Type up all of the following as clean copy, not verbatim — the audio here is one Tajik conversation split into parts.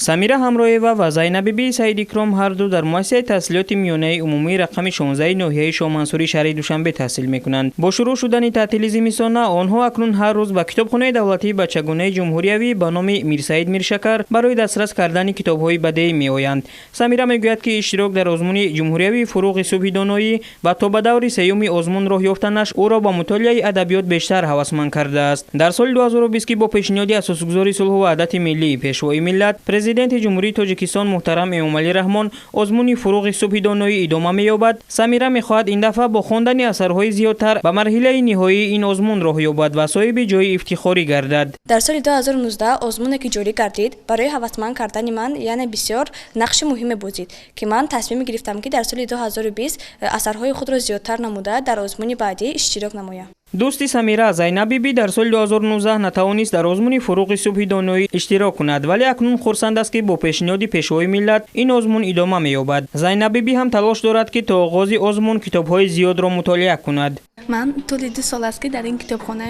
самира ҳамроева ва зайнабиби саидикром ҳарду дар муассисаи таҳсилоти миёнаи умумии рақами 16 ноҳияи шоҳмансурӣ шаҳри душанбе таҳсил мекунанд. бо шурӯъ шудани таътили зимистона онҳо акнун ҳар рӯз ба китобхонаи давлатии бачагонаи ҷумҳуриявӣ ба номи Мирсаид Миршакар барои дастрас кардани китобҳои бадеӣ меоянд. самира мегӯяд ки иштирок дар озмуни ҷумҳуриявии фуруғи субҳи доноӣ ва то ба даври сеюми озмун роҳ ёфтанаш ӯро ба мутолиаи адабиёт бештар ҳавасманд кардааст. дар соли 2020 ки бо пешниҳоди асосгузори сулҳу ваҳдати миллии пешвои миллат президенти ҷумҳурии Тоҷикистон муҳтарам Эмомалӣ Раҳмон озмуни фуруғи субҳи доноӣ идома меёбад. самира мехоҳад ин дафъа бо хондани асарҳои зиёдтар ба марҳилаи ниҳоии ин озмун роҳ ёбад ва соҳиби ҷойи ифтихорӣ гардад. дар соли 2019 озмуне ки ҷорӣ гардид барои ҳавасманд кардани ман яъне бисёр нақши муҳиме бузид ки ман тасмим гирифтам ки дар соли 2020 асарҳои худро зиёдтар намуда дар озмуни баъдӣ иштирок намоям. дӯсти самира Зайнабиби дар соли 2019 натавонист дар озмуни фуруғи субҳи доноӣ иштирок кунад, вале акнун хурсанд аст ки бо пешниҳоди пешвои миллат ин озмун идома меёбад. Зайнабиби ҳам талош дорад ки то оғози озмун китобҳои зиёдро мутолиа кунад. ман тӯли 2 сол аст ки дар ин китобхона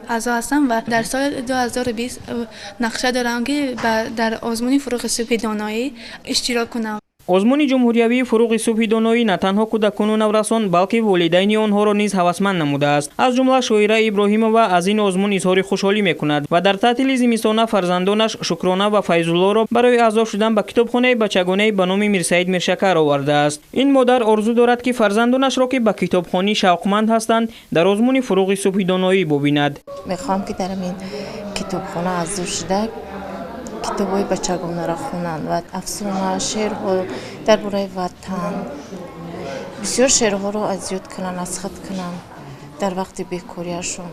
аъзо ҳастам ва дар соли 2020 нақша дорам ки дар озмуни фуруғи субҳи доноӣ иштирок кунам. озмуни ҷумҳуриявии фуруғи субҳи доноӣ на танҳо кӯдакону наврасон, балки волидайни онҳоро низ ҳавасманд намудааст. аз ҷумла шоира Иброҳимова аз ин озмун изҳори хушҳолӣ мекунад ва дар таътили зимистона фарзандонаш Шукрона ва Файзуллоро барои аъзо шудан ба китобхонаи бачагонаи ба номи Мирсаид Миршакар овардааст. ин модар орзу дорад ки фарзандонашро ки ба китобхонӣ шавқманд ҳастанд дар озмуни фуруғи субҳи доноӣ бубинад. мехоҳам ки дар ин китобхона аъзо шуда китобҳои бачагонаро хунанд ва афсона, шеърҳо дар бораи ватан, бисёр шеърҳоро азёд кунанд, насхат кунанд дар вақти бекорияшон.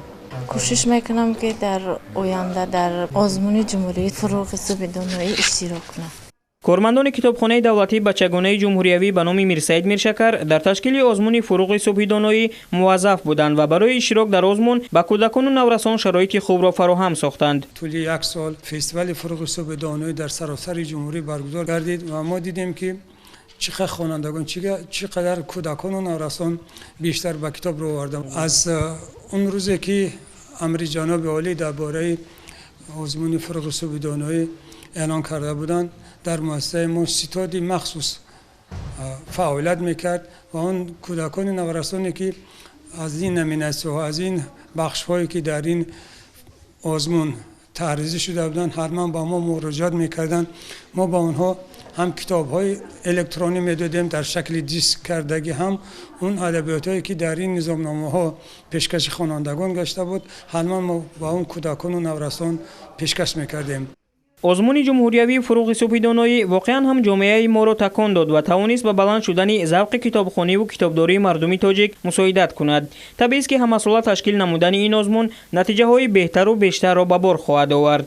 кӯшиш мекунам ки дар оянда дар озмуни ҷумҳурии фуруғи субҳи доноӣ иштирок кунам. кормандони китобхонаи давлатии бачагонаи ҷумҳуриявӣ ба номи Мирсаид Миршакар дар ташкили озмуни фуруғи субҳи доноӣ муваззаф буданд ва барои иштирок дар озмун ба кӯдакону наврасон шароити хубро фароҳам сохтанд. тӯли як сол фестивали фуруғи субҳи доноӣ дар саросари ҷумҳурӣ баргузор гардид ва мо дидем ки чӣ қадar хонандагон чӣ қадар кӯдакону наврасон бештар ба китоб ро оварданд. аз он рӯзе ки амри ҷаноби олӣ дар бораи озмуни фуруғи субҳи доноӣ эълон карда буданд, дар муассисаи мо ситоди махсус фаъолият мекард ва он кӯдакони наврасоне ки аз ин номинатсияҳо, аз ин бахшҳое ки дар ин озмун таъризӣ шуда буданд, ҳатман ба мо муроҷиат мекарданд. мо ба онҳо ҳам китобҳои электронӣ медодем дар шакли диск кардагӣ, ҳам он адабиётҳое ки дар ин низомномаҳо пешкаши хонандагон гашта буд, ҳатман мо ба он кӯдакону наврасон пешкаш мекардем. озмуни ҷумҳуриявии фуруғи субҳи доноӣ воқеан ҳам ҷомеаи моро такон дод ва тавонист ба баланд шудани завқи китобхониву китобдории мардуми тоҷик мусоидат кунад. табиист ки ҳамасола ташкил намудани ин озмун натиҷаҳои беҳтару бештарро ба бор хоҳад овард.